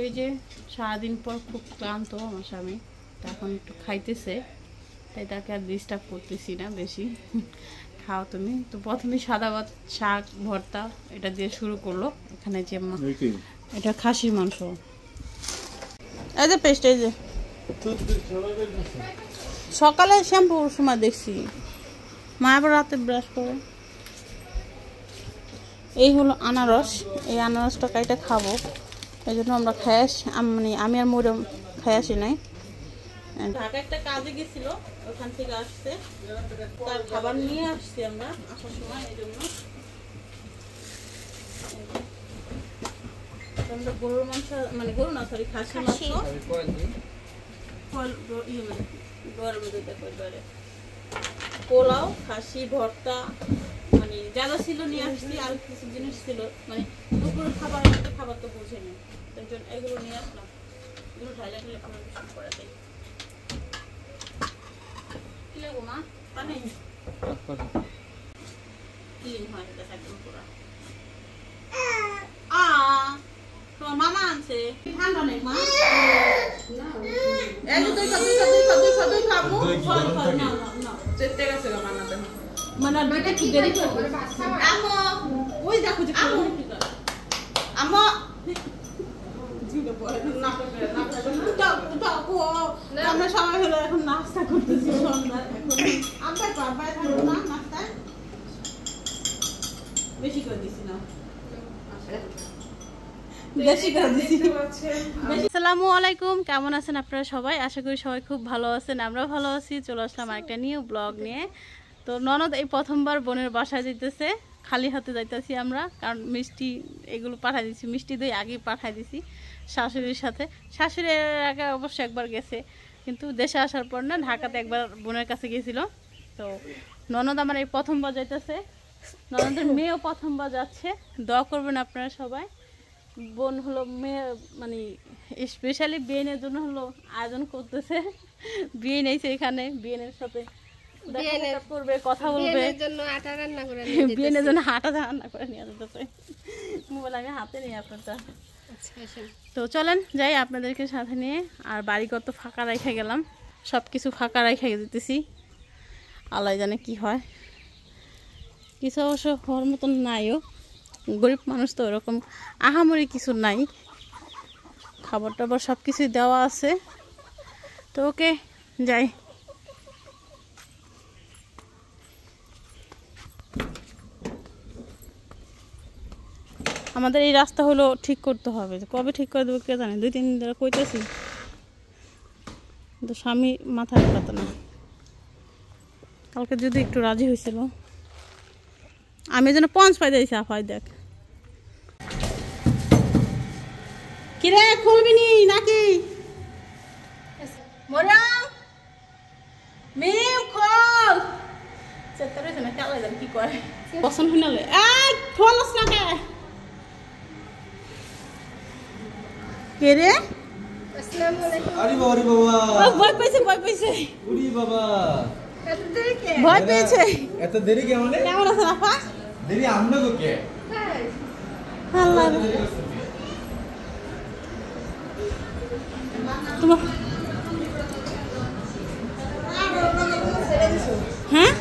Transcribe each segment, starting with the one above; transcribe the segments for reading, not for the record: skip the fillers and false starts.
এই যে সারাদিন পর খুব ক্লান্ত আমার স্বামী, এখন একটু খাইতেছে, তাই তাকে আর ডিস্টার্ব করতেছি না বেশি। খাও তুমি। তো প্রথমে সাদা ভাত, শাক ভর্তা এটা দিয়ে শুরু করলো। এখানে যে এটা খাসির মাংস, এই যে পেস্ট, এই যে সকালে শ্যাম্পুর সময় দেখছি, মা আবার রাতে ব্রাশ করে। এই হলো আনারস, এই আনারসটা কাইটা খাবো, এই জন্য আমরা মানে আমি আর মরিয়ম খাই আসি নাই। ঢাকা একটা কাজে গেছিল, ওখান থেকে আসছে, তার খাবার নিয়ে আসছি আমরা আসার সময়। এই জন্য আমরা গরুর মাংস, মানে গরু না সরি খাসির মাংস, পোলাও, খাসি ভর্তা, মানে যারা ছিল নিয়ে আসছি, আর কিছু জিনিস ছিল, মানে দুপুরের খাবার খাবার তো বুঝেনি, তাই জন্য এগুলো নিয়ে আসলাম। এগুলো ঢাইলা ঢাইলা খাবার বেশি করে দেয়। কি লাগবো মা? পানি ক্লিন হয় এটা একদম পুরো। তোমার মামা আনছে ঠান্ডা নেই মা, মানে একটু দেরি করবে। ওই দেখো যে আমরা সবাই হলো এখন নাস্তা করতেছি সন্ধ্যার। এখন নাস্তা বেশি করে দিছি না, আসসালামু আলাইকুম। কেমন আছেন আপনারা সবাই? আশা করি সবাই খুব ভালো আছেন, আমরা ভালো আছি। চলে আসলাম একটা নিউ ব্লগ নিয়ে। তো ননদ এই প্রথমবার বোনের বাসায় যেতেছে, খালি হাতে যাইতেছি আমরা, কারণ মিষ্টি এগুলো পাঠাই দিছি, মিষ্টি দই আগে পাঠাই দিছি শাশুড়ির সাথে। শাশুড়ির আগে অবশ্য একবার গেছে, কিন্তু দেশে আসার পর না, ঢাকাতে একবার বোনের কাছে গেছিল। তো ননদ আমার এই প্রথমবার যাইতেছে, ননদের মেয়েও প্রথমবার যাচ্ছে। দোয়া করবেন আপনারা সবাই। বোন হলো মেয়ে, মানে স্পেশালি বিয়েনের জন্য হলো আয়োজন করতেছে, বিয়ে নেইছে এখানে, বিয়েনের সাথে করবে, কথা বলবে, বিয়েনের জন্য আটা রান্না করে নিয়ে যেতেছে। মোবাইল আমি হাতে নিই আপনারটা। তো চলেন যাই আপনাদেরকে সাথে নিয়ে। আর বাড়িঘর তো ফাঁকা রেখে গেলাম, সব কিছু ফাঁকা রেখে দিতেছি, আল্লাহ জানে কি হয়। কিছু অবশ্য হওয়ার মতন নাইও, গরিব মানুষ তো ওরকম আহামরি কিছু নাই, খাবার টাবার সব কিছুই দেওয়া আছে। তো ওকে যাই। আমাদের এই রাস্তা হলো ঠিক করতে হবে, কবে ঠিক করে দেবো কে জানে, 2-3 দিন ধরে কইতেছি, কিন্তু স্বামী মাথায় পাতো না। কালকে যদি একটু রাজি হয়েছিল, আমি যেন পঞ্চ পাই দিয়েছি। আফাই দেখ কিরে, খুলবি নি নাকি? কি করে পছন্দ হইলে খোলস না কে রে? ভয় পেয়েছে, ভয় পেয়েছে, ভয় পেয়েছে। এত দেরি কেমন? কেমন আছেন আপা? দেরি আমরা তো কে আল্লাহ তোমার, হ্যাঁ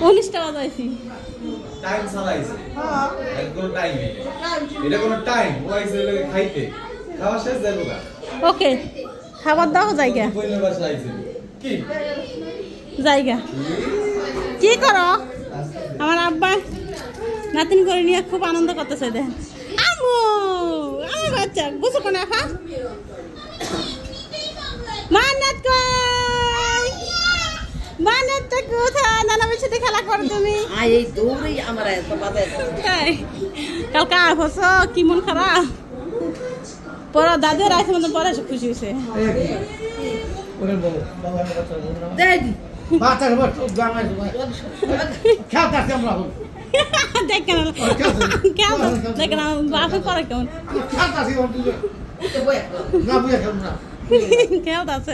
পুলিশটা বাজাইছি, টাইম চালাইছে, একদম টাইম নেই, এটা কোনো টাইম ওয়াইজ লাগে খাইতে, খাওয়া শেষ যাবো না। ওকে খাবার দাও জায়গা, কইলে বাসা আইছে কি জায়গা কি করো? আমার আব্বা নাতিন করে নিয়ে খুব আনন্দ করতেছে, দেখেন। আমু আমার বাচ্চা বুঝো কোন আফা মান্নাত কই, মান্নাত কোথায়? নানামের সাথে খেলা করো তুমি? এই দৌড়েই আমার এত বাধা। কালকে আস কি মন খারাপ, পরে দাদু রাইছে মতো পরে খুশি হয়েছে। দেখেন বাপে পরে কেমন খেলতেছে,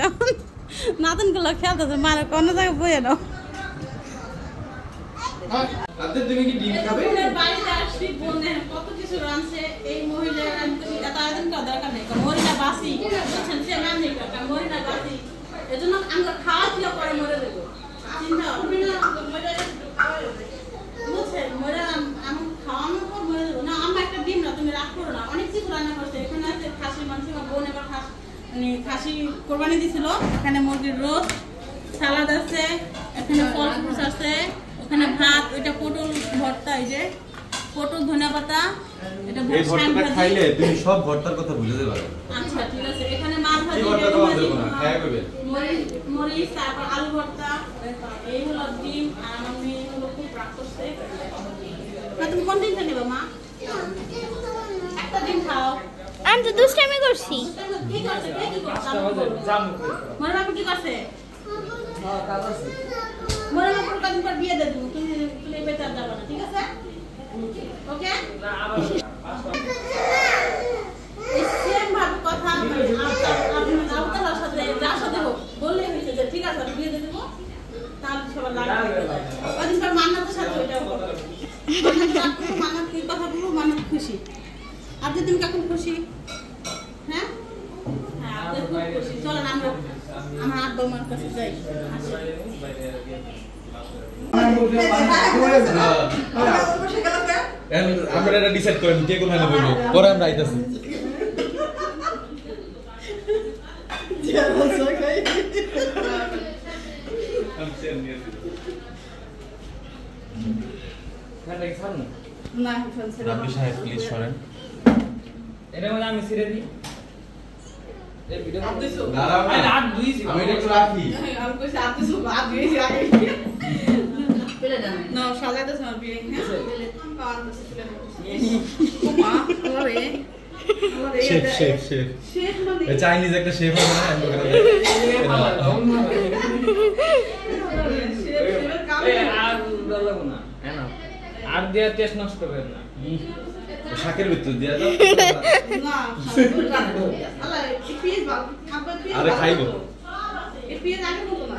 নাতন গুলো খেলতেছে, মানে কোনো জায়গায় বইয়ে দাও। আতে তুমি কি ডিম খাবে? বোনের বাড়িতে আসছি, বোনের কত কিছু রাঁধছে এই মহিলা। এত আয়োজন করার দরকার নেই, মরিনা বাসি বুঝছেন, সে ম্যাম নেই কাকা, মরিনা বাসি। এজন্য আমরা খাওয়া ছিল পরে মরে দেবো, চিন্তা হবে না। বুঝছেন, মরে আমি খাওয়ানোর পর মরে দেবো না। আমরা একটা ডিম না, তুমি রাগ করো না। অনেক কিছু রান্না করছে, এখানে আছে খাসির মাংস, আমার বোন এবার মানে খাসি কোরবানি দিছিল। এখানে মুরগির রোস্ট, সালাদ আছে, এখানে ফল ফ্রুটস আছে, ওখানে ভাত, ওইটা পটল ভর্তা, এই যে পটল ধনিয়া পাতা, এটা এই ভর্তাটা খাইলে তুমি সব ভর্তার কথা ভুলে যাবে। আচ্ছা ঠিক আছে। এখানে মাছ ভাজি, এই ভর্তা খাওয়া যাবে না, খায়া করবে। মরিচ, তারপর আলু ভর্তা, এই হলো ডিম। আর আমার মেয়ে হলো খুব রাগ করছে। না তুমি কোন ডিমটা নেবা মা? একটা ডিম খাও। আমি তো দুষ্টামি করছি। কি করছে? কি করছে? মনে বাবু কি করছে? মনে বাবু কদিন পর বিয়ে দিয়ে দেবো, তুমি তুমি বেচার যাবে না, ঠিক আছে? ওকে? সেম ভাবে কথা আপনার সাথে যার সাথে হোক বললেই হয়েছে যে ঠিক আছে আমি বিয়ে দিয়ে দেবো, তাহলে সবার লাগবে। কদিন পর মান্নাতের সাথে ওইটা মান্নাত কি কথা বলবো, মান্নাত খুশি। আপনি তুমি কখন খুশি? হ্যাঁ হ্যাঁ, আপনি খুব খুশি। চলেন আমরা আমার আব্বা মার কাছে যাই। আমরা এটা ডিসাইড করেন কে কোথায় নেবে, পরে আমরা আইতাছি। রাব্বি সাহেব প্লিজ সরেন। এটা মধ্যে আমি ছেড়ে দিই। এই ভিডিও দাঁড়াও না, রাত দুইছি আমি এটা একটু রাখি। আমি কইছি আপনি সব বাদ দিয়েছি আগে। পেলে দেন না সাজাতে সময় বিয়ে হ্যাঁ পেলে কান বসে চলে ও মা ওরে ওরে শেফ শেফ শেফ শেফ মানে চাইনিজ একটা শেফ হবে না ওখানে। শেফের কাম আর লাগবো না হ্যাঁ না আর দেয়া টেস্ট নষ্ট করে না। শাকের ভিতর দিয়া দাও। না আল্লাহ পিস বাল খাবার পিস আরে খাইবো এই পিস আগে মতো না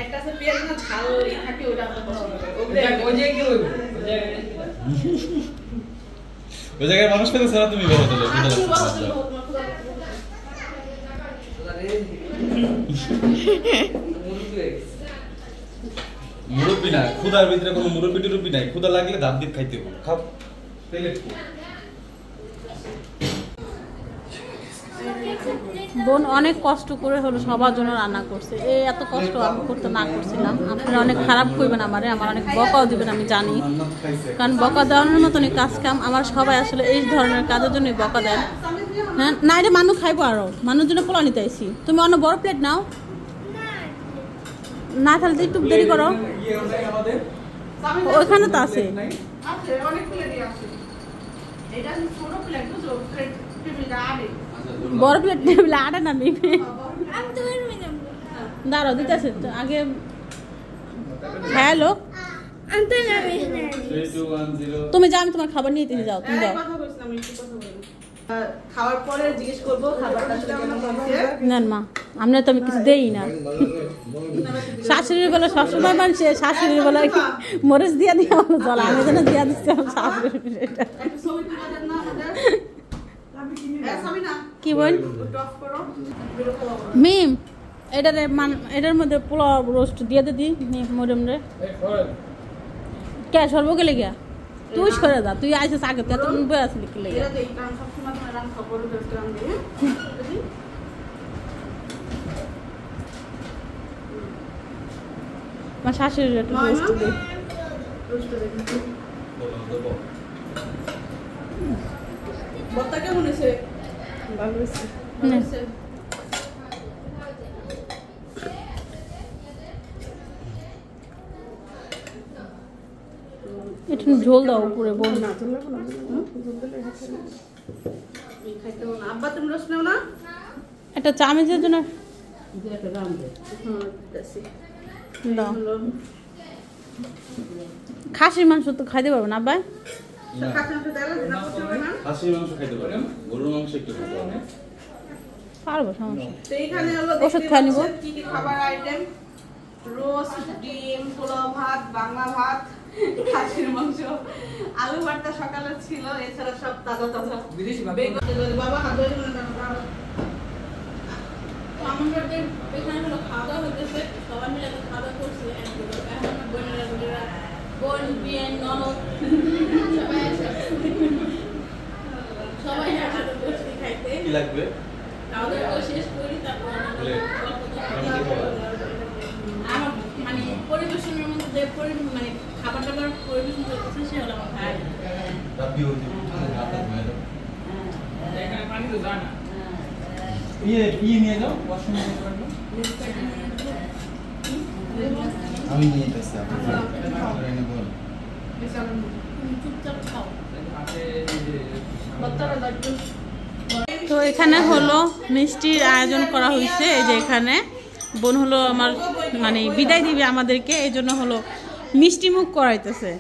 একটা আছে পিস না ঝাল থাকে ওটা আমার পছন্দ ওই যে কি হইব ওই জায়গায় মানুষ পেতে ছাড়া তুমি বলো তাহলে মুরব্বি না, ক্ষুধার ভিতরে কোনো মুরব্বি টুরব্বি নাই। ক্ষুধা লাগলে দাঁত দিয়ে খাইতে হবে। খাও প্লেট। বোন অনেক কষ্ট করে হলো সবার জন্য রান্না করছে। এই এত কষ্ট আমি করতে না করছিলাম। আপনারা অনেক খারাপ করবেন আমারে, আমার অনেক বকাও দিবেন আমি জানি, কারণ বকা দেওয়ানোর মতনই কাজ কাম আমার সবাই আসলে এই ধরনের কাজের জন্যই বকা দেন। হ্যাঁ না এটা মানুষ খাইবো, আরো মানুষের জন্য পোলা নিতে আইছি। তুমি অন্য বড় প্লেট নাও না, তাহলে একটু দেরি করো। ওইখানে তো আছে বড় প্লেট টেবিলে আটা না নিবে। দাঁড়াও দিতেছে আগে। হ্যালো তুমি যাও, আমি তোমার খাবার নিয়ে দিতে যাও। তুমি যাও। খাওয়ার পরে জিজ্ঞেস করবো খাবারটা আসলে কেমন হয়েছে। না মা আমরা তো আমি কিছু দেই না। শাশুড়ির বেলা সবসময় মানুষ শাশুড়ির বেলা মরিচ দিয়া দিয়া জল আমি যেন দিয়া দিচ্ছি আমার শাশুড়ির। কি বল মিম এটার মধ্যে পোলাও রোস্ট দিয়ে দিদি মরিম রে। কে সরবো গেলে গিয়া তুই সরে যা, তুই আইসিস আগে তুই এতক্ষণ বয়ে আসলি কি লেগে। আমার শাশুড়ির একটু রোস্ট দিই। বর্তা কেমন হয়েছে? ভালো হয়েছে। একটু ঝোল দাও উপরে বল না। আব্বা তুমি রস নেও না? একটা চামচের জন্য দাও। খাসির মাংস তো খাইতে পারবো না আব্বাই। খাসির মাংস খাইতে পারে, গরুর মাংস একটু খাইতে পারে। পারবো সমস্যা। তো এইখানে হলো ওষুধ খাই নিবো। কি কি খাবার আইটেম রোস্ট, ডিম, পোলাও ভাত, বাংলা ভাত, খাসির মাংস, আলু ভর্তা সকালে ছিল, এছাড়া সব তাজা তাজা। বিদেশি ভাত বাবা হাত ধরে আমাদের এখানে হলো খাওয়া দাওয়া হইতেছে, সবাই মিলে তো খাওয়া দাওয়া করছে। এখন বোনেরা বোন বিয়ান ননদ সবাই একসাথে বসে খাইতে। কি লাগবে? খাওয়া দাওয়া শেষ করি, তারপর আমার মানে পরিবেশনের মধ্যে যে মানে খাবার দাবার পরিবেশন করতেছে সে হলো আমার ভাই। এখানে পানি তো যায় না। নিয়ে যাও, ওয়াশরুমে যেতে পারবে। আমি নিয়ে যেতেছি, আপনি এনে বল। চুপচাপ খাও। হাতে এই যে বাচ্চারা দাঁড়িয়ে তো এখানে হলো মিষ্টির আয়োজন করা হয়েছে। এই যে এখানে বোন হলো আমার মানে বিদায় দিবে আমাদেরকে, এই জন্য হলো মিষ্টি মুখ করাইতেছে।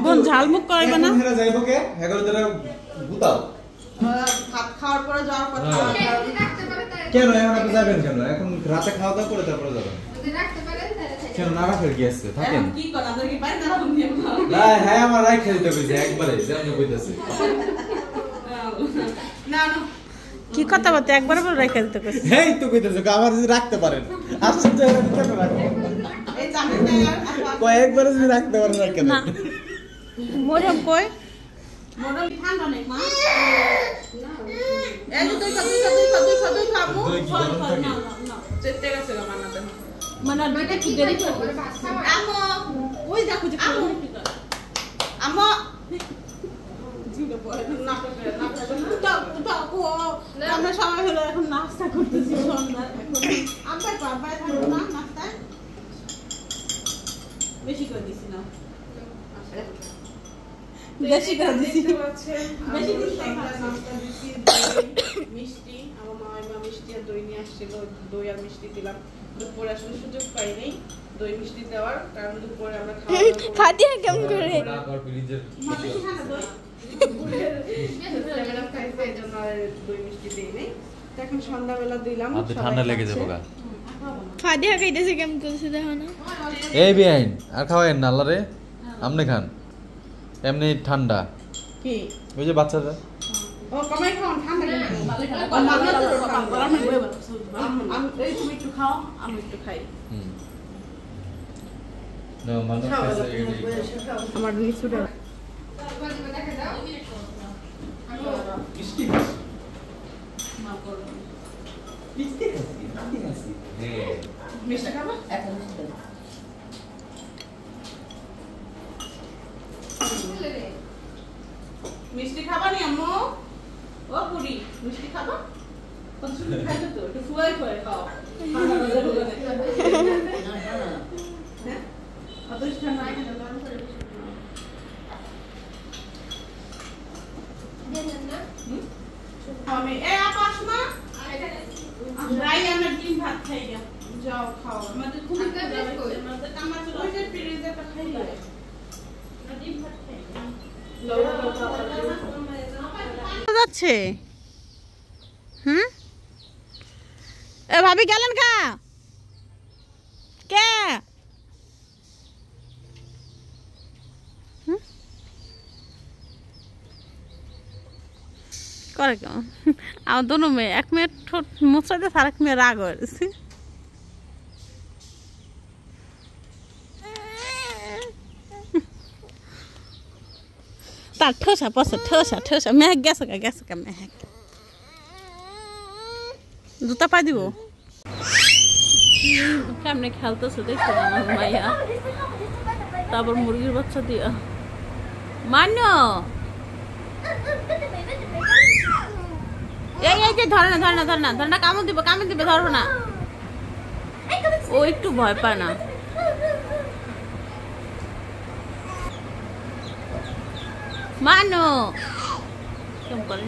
বোন ঝাল মুখ করাইবে না? হেরা যাইবো কে? 11 দিনে গুতাও। ভাত খাওয়ার পরে যাওয়ার কথা। কেন এখন আপনি যাবেন কেন? এখন রাতে খাওয়া দাওয়া করে তারপরে যাবেন। কেন না রাখার কি আছে? থাকেন। এখন কি করা? আমাদের কি বাইরে দাঁড়াবো নিয়ে খাও? না, হ্যাঁ আমার রাইখা দিতে কইছে একবারে, যেমন কইতাছে। না না কি কথা বলতে একবার বলে রেখে দিতে কইছে। এই তো কইতাছে আমার যদি রাখতে পারেন। আশ্চর্য হয়ে কেন রাখবেন? এই চামচটা কয়েকবার যদি রাখতে পারেন রাখেন। না মরম কই মডেল ঠান্ডা নেই মা। এই যে তুই খাবো। দই কি গরম থাকে? না চেতে গেছে বানাতে। মানে দুটো কি দেরি করবে? আমো ওই দেখো যে খাবো কি করে। আমো জিলে পড়ে না করে না করে। আমরা সবাই হলো এখন নাস্তা করতেছি সন্ধ্যা। এখন আমরা বাবাই থাকবো না নাস্তা বেশি করে দিছি না, বেশি করে দিছি। বেশি দিছি নাস্তা দিছি মিষ্টি। আমার মা মিষ্টি আর দই নিয়ে আসছিল, দই আর মিষ্টি দিলাম। দুপুরে আসলে সুযোগ পাইনি দই মিষ্টি দেওয়ার, কারণ দুপুরে আমরা খাওয়া দাওয়া করব। ফাতিহা কেমন করে? আবার ফ্রিজের মা বেশি খানা দই লেভেল খাইছে, এই জন্য আর দই মিষ্টি দিই নাই। তো এখন সন্ধ্যাবেলা দিলাম। আপনি ঠান্ডা লেগে যাবে গা। ফাতিহা খাইতেছে কেমন করছে দেখো না। এই বেআইন আর খাওয়ায়েন না আল্লাহ রে, আপনি খান। এমনি ঠান্ডা কি ওই যে বাচ্চারা ও কমাই খাও ঠান্ডা লাগে। এই তুমি একটু খাও, আমি একটু খাই। না মানুষ খাইছে এই আমার নিচুটা মিষ্টি মিষ্টি খাবো। মিষ্টি খাবা নি আম্মু? ও পুরি মিষ্টি খাবা? খাইছো তো একটু ফুয়াই ফুয়াই খাও। আমি এ আপাস না রাই আমরা ডিম ভাত খাই যাও খাও। আমাদের খুব আমাদের কামা ছিল ওই যে ফ্রিজে একটা খাই লাগে ডিম ভাত খাই যাচ্ছে। এ ভাবি গেলেন কা কে? করে কেমন আমার দোনো মেয়ে, এক মেয়ে ঠোঁট মুছাইতে আর এক মেয়ে রাগ হয়েছে। তার ঠোসা পসা ঠোসা মেহেক গেছে কা মেহেক। জুতা পাই দিব কেমনে খেলতেছে দেখছো আমার মাইয়া। তারপর মুরগির বাচ্চা দিয়া মান্য এই যে ধরে না কামড় দিবে ধরবো না। ও একটু ভয় পায় না। মানো কেমন করে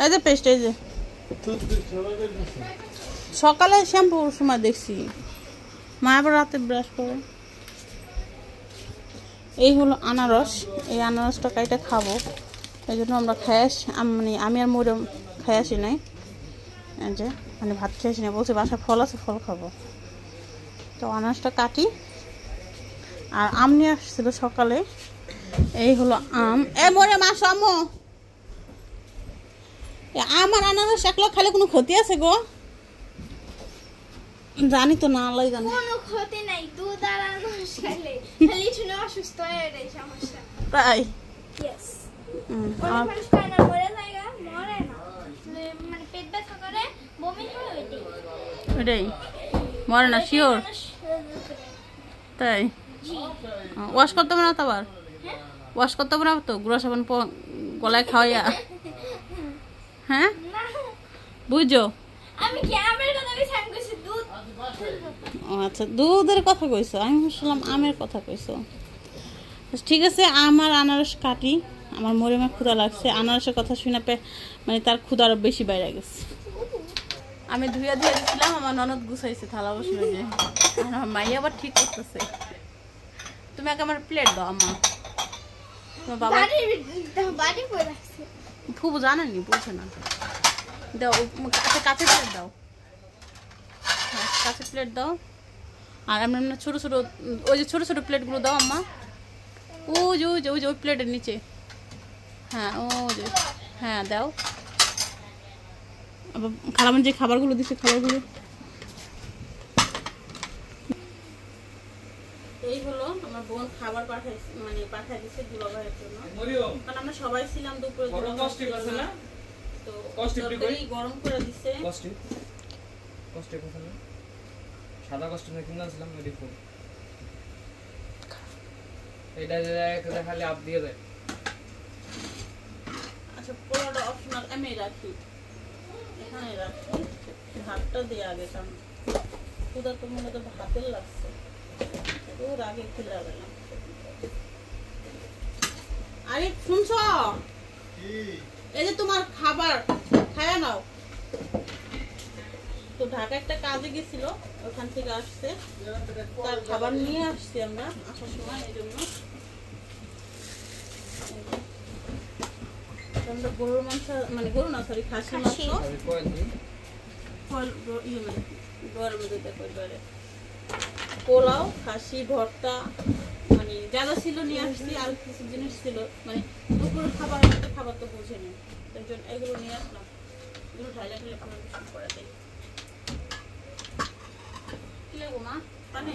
এই যে পেস্ট, এই যে সকালে শ্যাম্পুর সময় দেখছি মা আবার রাতে ব্রাশ করে। এই হলো আনারস, এই আনারসটা কাইটা খাবো, এই জন্য আমরা মানে আমি আর মরিয়ম খাই আসি নাই, এই যে মানে ভাত খেয়ে আসি নাই, বলছি বাসায় ফল আছে ফল খাবো। তো আনারসটা কাটি। আর আম নিয়ে আসছিল সকালে, এই হলো আম। মরিয়ম আসো আম্মু, আমার আনারস একলা খালে কোনো ক্ষতি আছে গো? জানি তো না, আল্লাহই জানে। কোনো ক্ষতি নাই, দুধ আর আনারস খাইলে খালি শুনে অসুস্থ হয়ে এটাই সমস্যা। তাই ইয়েস, অনেক মানুষ খায় না, মরে যায়, মরে না, মানে পেট ব্যথা করে, বমি হয়, ওইটাই মরে না, শিওর? তাই ওয়াশ করতে হবে না তো? আবার ওয়াশ করতে হবে না তো? গুঁড়া সাবান গলায় খাওয়াইয়া, হ্যাঁ বুঝছো? আমি কি আমের কথা কইছি? আমি কইছি দুধ। আচ্ছা, দুধের কথা কইছো, আমি ভাবছিলাম আমের কথা কইছো। ঠিক আছে, আমার আনারস কাটি। আমার মরিয়মের ক্ষুধা লাগছে, আনারসের কথা শুনে মানে তার ক্ষুধা আরো বেশি বাইরে গেছে। আমি ধুইয়া দিয়েছিলাম, আমার ননদ গুছাইছে থালা বসে, যে আমার মাই আবার ঠিক করতেছে। তুমি আগে আমার প্লেট দাও আম্মা। তোমার বাবা বাড়ি কই রাখছে? ফুবু জানেনি, বুঝে না। দাও কাঁচের প্লেট দাও, হ্যাঁ কাঁচের প্লেট দাও। আর আমরা ছোট ছোট, ওই যে ছোট ছোট প্লেটগুলো দাও আম্মা। ওই যে ওই যে ওই যে ওই প্লেটের নিচে, হ্যাঁ ও যে, হ্যাঁ দাও। আবার খালামান যে খাবারগুলো দিচ্ছে, খাবারগুলো এই হলো। আমার বোন খাবার পাঠাইছে, মানে পাঠাই দিচ্ছে দুলাভাইয়ের জন্য, কারণ আমরা সবাই ছিলাম দুপুরে, তো তরকারি গরম করে দিচ্ছে। সাদা কস্টিউম কিনে আনছিলাম, এইটা খালি আপ দিয়ে দেয়। আচ্ছা, পোলাওটা অপশনাল, আমি রাখি এখানে, রাখি ভাতটা দিয়ে আগে, কারণ ক্ষুধা তো মনে তো ভাতের লাগছে, ওর আগে খেলে হবে না। আরে শুনছ, এই যে তোমার খাবার খায়া নাও। তো ঢাকা একটা কাজে গেছিল, ওখান থেকে আসছে, তার খাবার নিয়ে আসছি আমরা আসার সময়, এই জন্য আমরা গরুর মাংস, মানে গরু না সরি খাসি মাংস, পোলাও, খাসি ভর্তা, মানে যারা ছিল নিয়ে আসছি, আর কিছু জিনিস ছিল, মানে দুপুরের খাবার খাবার তো বুঝেনি, তাই জন্য এগুলো নিয়ে আসলাম। এগুলো ঢাইলা ঢাইলে খাবার কিছু করে দেয়। কি লাগবো মা? পানি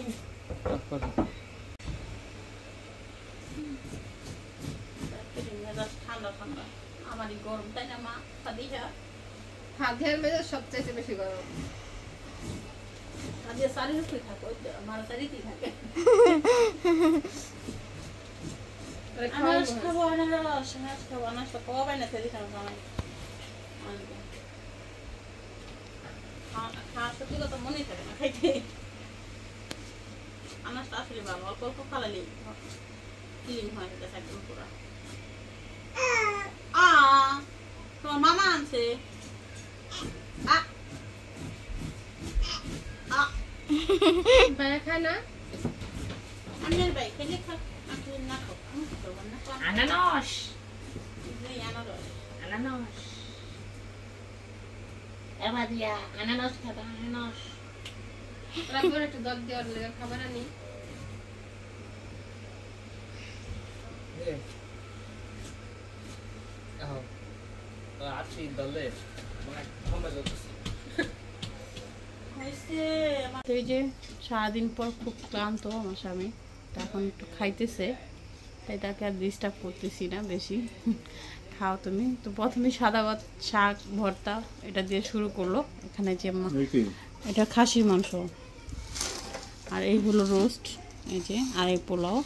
ঠান্ডা ঠান্ডা, আমারই গরম, তাই না মা? ফাদিহা হাতের মেজাজ সবচাইতে বেশি গরম। আজকে সারি রুপি থাকো, আমার সারিতেই থাকে। আনারস খাবো, আনারস খাবো, আনারসটা কবে না সেদিন খাওয়া সত্যি কথা মনেই থাকে না খাইতে। আনারসটা আসলে ভালো, অল্প অল্প খালালি ক্লিন হয়, এটা একদম পুরা। তোমার মামা আনছে, খায় না আমি আর ভাই খেলে খাও, না খাও, আমি কি করবো না? আনারস আনারস আনারস এবার দিয়া আনারস খাবো, আনারস। রাখবো একটু দর দেওয়ার লেগে খাবার আনি। আছি দলে এই যে সারাদিন পর খুব ক্লান্ত আমার স্বামী, এখন একটু খাইতেছে, তাই তাকে আর ডিস্টার্ব করতেছি না বেশি। খাও তুমি। তো প্রথমে সাদা ভাত, শাক ভর্তা এটা দিয়ে শুরু করলো। এখানে যে এটা খাসির মাংস, আর এই হলো রোস্ট, এই যে, আর এই পোলাও।